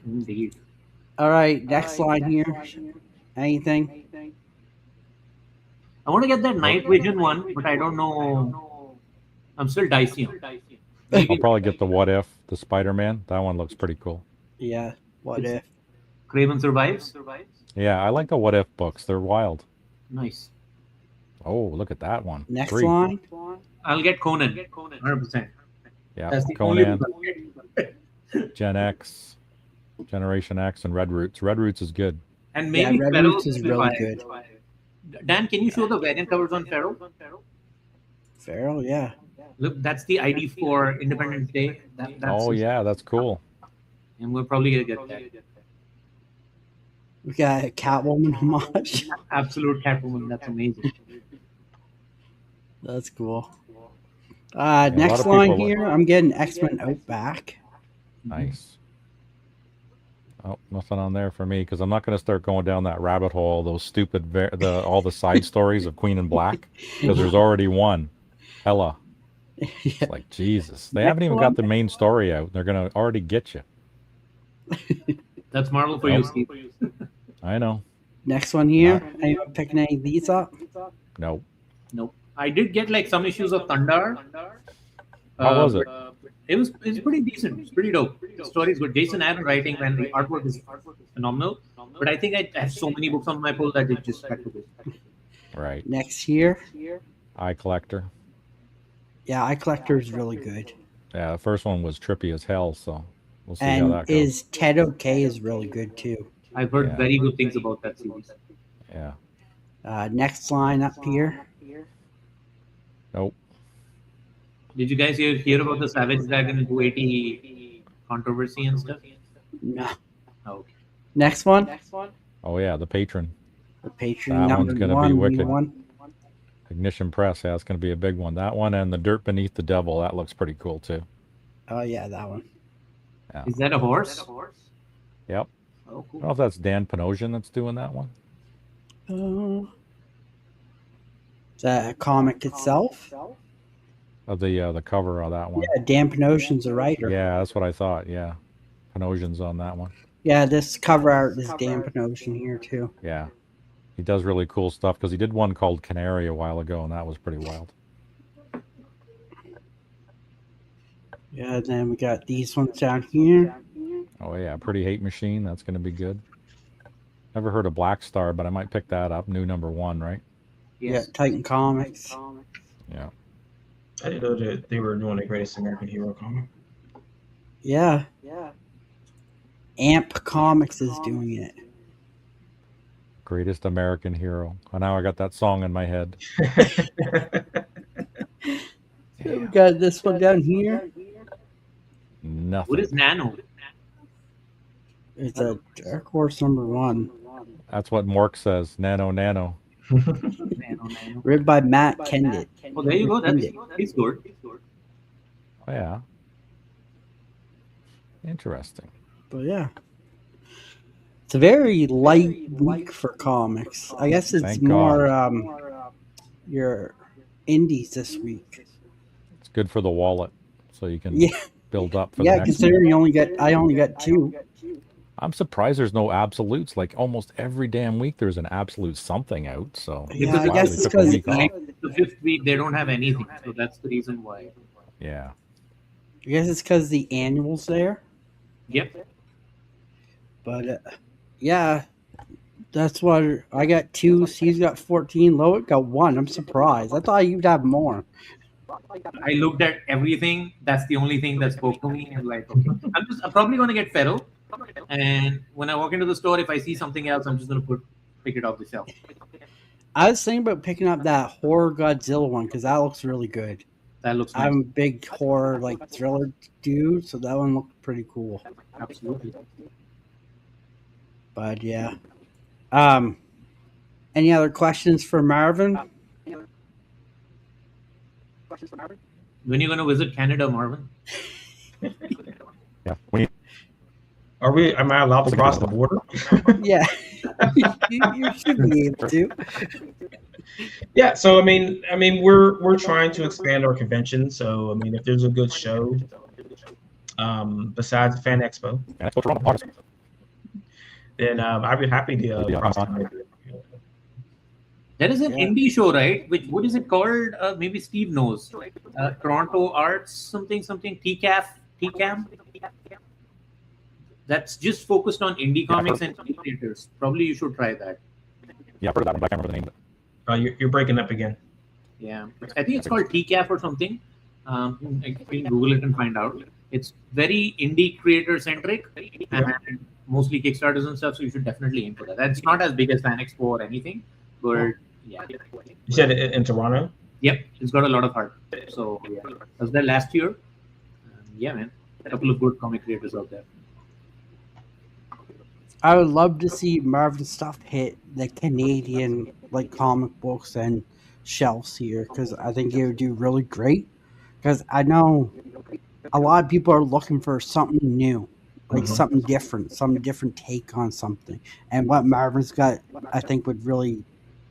Indeed. All right, next line here. Anything? I want to get that night vision one, but I don't know. I'm still dicey on it. I'll probably get the What If, the Spider-Man. That one looks pretty cool. Yeah. What if? Craven survives. Yeah, I like the What If books. They're wild. Nice. Oh, look at that one. Next 3. line. I'll get Conan. 100%. Yeah, That's the only Conan, one I'll get. Gen X, Generation X, and Red Roots. Red Roots is good. And maybe Red Pharaoh Roots is really good. Dan, can you show the variant covers on Pharaoh? Farrell, yeah. Look, that's the ID for Independence Day. That's Oh, yeah, that's cool. And we're probably going to get that. We got a Catwoman homage. Absolute Catwoman. That's amazing. That's cool. a Next lot of line people here, I'm getting X-Men Outback. Nice. Oh, nothing on there for me, because I'm not going to start going down that rabbit hole, those stupid, all the side stories of Queen in Black, because there's already one. Hella. It's like, Jesus. They haven't even got the main story out. They're going to already get you. That's Marvel for you, Steve. I know. Next one here. Anyone picking any of these up? Nope. Nope. I did get like some issues of Thunder. How was it? It's pretty decent. It's pretty dope. The story is good. Jason Aaron writing and the artwork is phenomenal. But I think I have so many books on my pull that it just had to go. Right. Next here. Eye Collector. Yeah, Eye Collector is really good. Yeah, the first one was trippy as hell, so we'll see how that And goes. is Ted OK is really good too. I've heard very good things about that series. Yeah. Next line up here. Nope. Did you guys hear about the Savage Dragon 280 controversy and stuff? No. Oh, okay. Next one. Oh, yeah, the Patron. The Patreon That one's number gonna be 1. wicked. One. Ignition Press, yeah, it's going to be a big one. That one and the Dirt Beneath the Devil, that looks pretty cool, too. Oh yeah, that one. Yeah. Is that a horse? Yep. Oh, I cool. don't know if that's Dan Panosian that's doing that one. Is that a comic itself? Of the cover of that one. Yeah, Dan Panosian's a writer. Yeah, that's what I thought. Yeah. Panosian's on that one. Yeah, this cover art is Dan Panosian here too. Yeah. He does really cool stuff because he did one called Canary a while ago, and that was pretty wild. Yeah, and then we got these ones down here. Oh, yeah. Pretty Hate Machine. That's going to be good. Never heard of Black Star, but I might pick that up. New number 1, right? Yes. Yeah, Titan Comics. Yeah. I didn't know that they were doing the Greatest American Hero comic. Yeah. Amp Comics is doing it. Greatest American hero. Oh, now I got that song in my head. So we got this one down here. Nothing. What is Nano? It's a Dark Horse #1. That's what Mork says. Nano, nano. Nano. Written by Matt Kendit. Oh, there you go. That's good. Oh, yeah. Interesting. But yeah. It's a very light week for comics. I guess it's Thank more God. your indies this week. It's good for the wallet, so you can build up for the Yeah, next considering I only got 2. I'm surprised there's no absolutes. Like almost every damn week there's an absolute something out. So Yeah, I wow, guess they it's took a because week off. The 5th week they don't have anything, so that's the reason why. Yeah. I guess it's because the annual's there. Yep. But yeah, that's what I got 2. Steve's got 14. Loic got 1. I'm surprised. I thought you'd have more. I looked at everything. That's the only thing that spoke to me. And like, okay, I'm probably going to get Feral. And when I walk into the store, if I see something else, I'm just going to pick it off the shelf. I was thinking about picking up that horror Godzilla one because that looks really good. That looks nice. I'm a big horror thriller dude, so that one looked pretty cool. Absolutely. But yeah. Any other questions for Marvin? When are you going to visit Canada, Marvin? Yeah. Am I allowed to cross the border? Yeah. you should be able to. Yeah, so I mean we're trying to expand our convention. So I mean if there's a good show, besides the Fan Expo, then I'd be happy to cross the border. There is an indie show, right? What is it called? Maybe Steve knows. Toronto Arts something TCAM. That's just focused on indie comics and indie creators. Probably you should try that. Yeah, I've heard of that one, but I can't remember the name. You're breaking up again. Yeah, I think it's called TCAF or something. You can Google it and find out. It's very indie creator centric and mostly Kickstarters and stuff. So you should definitely aim for that. That's not as big as Fan Expo or anything, but yeah. You said it in Toronto? Yep, it's got a lot of heart. So yeah, I was there last year. Yeah, man, a couple of good comic creators out there. I would love to see Marvin stuff hit the Canadian comic books and shelves here because I think it would do really great. Because I know a lot of people are looking for something new, something different take on something. And what Marvin's got, I think, would really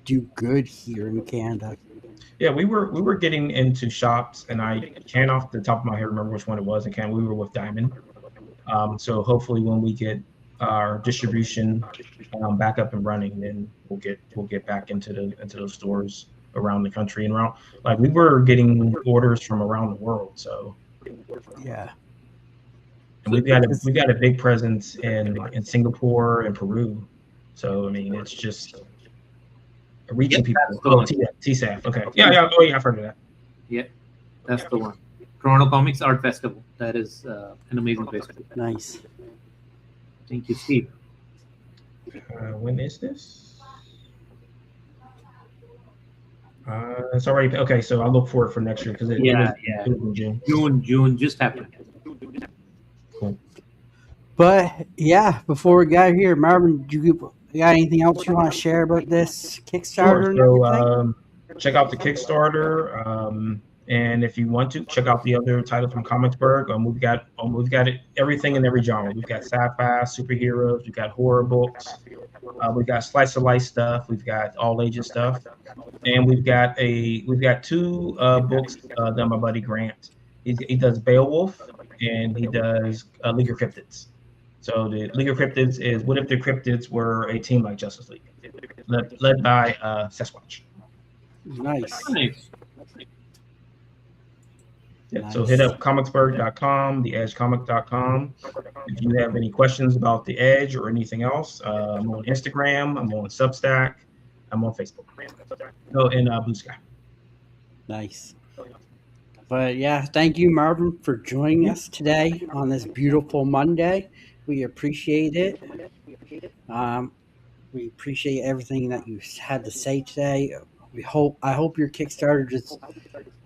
do good here in Canada. Yeah, we were getting into shops, and I can't off the top of my head remember which one it was. We were with Diamond. So hopefully when we get our distribution back up and running, then we'll get back into those stores around the country and around. We were getting orders from around the world. So yeah, and we've got a big presence in Singapore and Peru. So I mean, it's just reaching people. TSAF. Okay. Yeah. Oh yeah, I've heard of that. Yeah, that's the one. Toronto Comics Art Festival. That is an amazing place. Nice. Thank you, Steve. When is this? It's already okay. So I'll look for it for next year because it was in June. June just happened. Cool. But yeah, before we got here, Marvin, you got anything else you want to share about this Kickstarter? Sure. So check out the Kickstarter. And if you want to check out the other title from Comicsburg, we've got everything in every genre. We've got sci-fi, superheroes, we've got horror books, we've got slice of life stuff, we've got all ages stuff, and we've got 2 books done by my buddy Grant. He does Beowulf and he does League of Cryptids. So the League of Cryptids is what if the Cryptids were a team like Justice League, led by Sasquatch. Nice. Yeah, so hit up comicsburg.com, theedgecomic.com. If you have any questions about The Edge or anything else, I'm on Instagram, I'm on Substack, I'm on Facebook. And Blue Sky. Nice. But yeah, thank you, Marvin, for joining us today on this beautiful Monday. We appreciate it. We appreciate everything that you had to say today. I hope your Kickstarter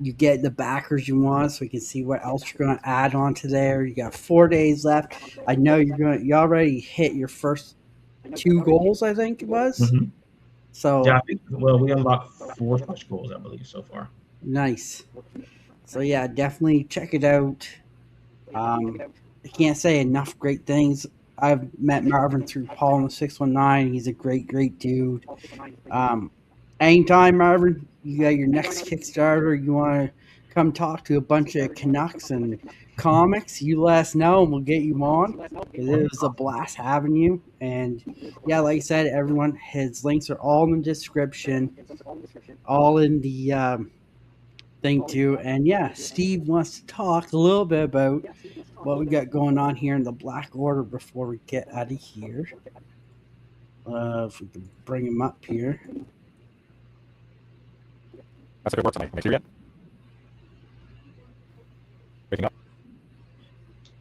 you get the backers you want, so we can see what else you're going to add on to there. You got 4 days left. I know you already hit your first 2 goals, I think it was. Mm-hmm. So yeah, I think we unlocked 4 stretch goals, I believe, so far. Nice. So yeah, definitely check it out. I can't say enough great things. I've met Marvin through Paul in the 619. He's a great dude. Anytime, Marvin, you got your next Kickstarter, you want to come talk to a bunch of Canucks and comics, you let us know and we'll get you on. It was a blast having you. And yeah, like I said, everyone, his links are all in the description, all in the thing too. And yeah, Steve wants to talk a little bit about what we got going on here in the Black Order before we get out of here. If we can bring him up here. That's a good work tonight. Make sure yet.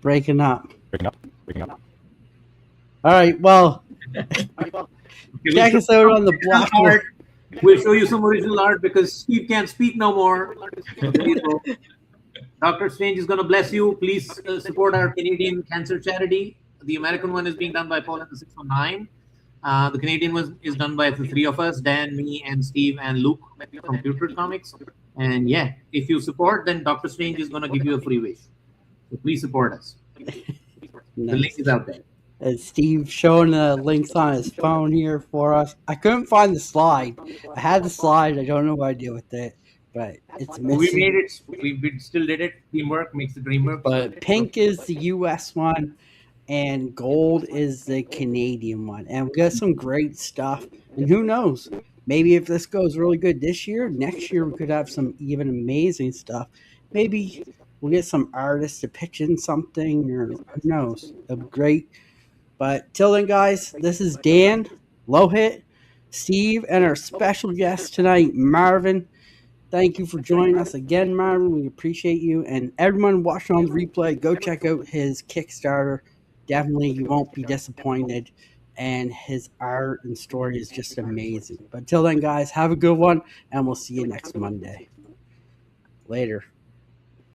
Breaking up. All right, well, check us out on the Black Order. We'll show you some original art because Steve can't speak no more. Dr. Strange is going to bless you. Please support our Canadian cancer charity. The American one is being done by Paul and the 619. The Canadian one is done by the 3 of us, Dan, me, and Steve, and Luke from Putrid Comics. And yeah, if you support, then Dr. Strange is going to give you a free wish. So please support us. Nice. The link is out there. Steve showing the links on his phone here for us. I couldn't find the slide. I had the slide. I don't know what I did with it, but it's missing. We made it. We still did it. Teamwork makes the dream work. But pink is the U.S. one, and gold is the Canadian one. And we got some great stuff. And who knows? Maybe if this goes really good this year, next year we could have some even amazing stuff. Maybe we'll get some artists to pitch in something, or who knows? It'll be great. But till then, guys, this is Dan, Lohit, Steve, and our special guest tonight, Marvin. Thank you for joining us again, Marvin. We appreciate you. And everyone watching on the replay, go check out his Kickstarter. Definitely, you won't be disappointed. And his art and story is just amazing. But till then, guys, have a good one, and we'll see you next Monday. Later.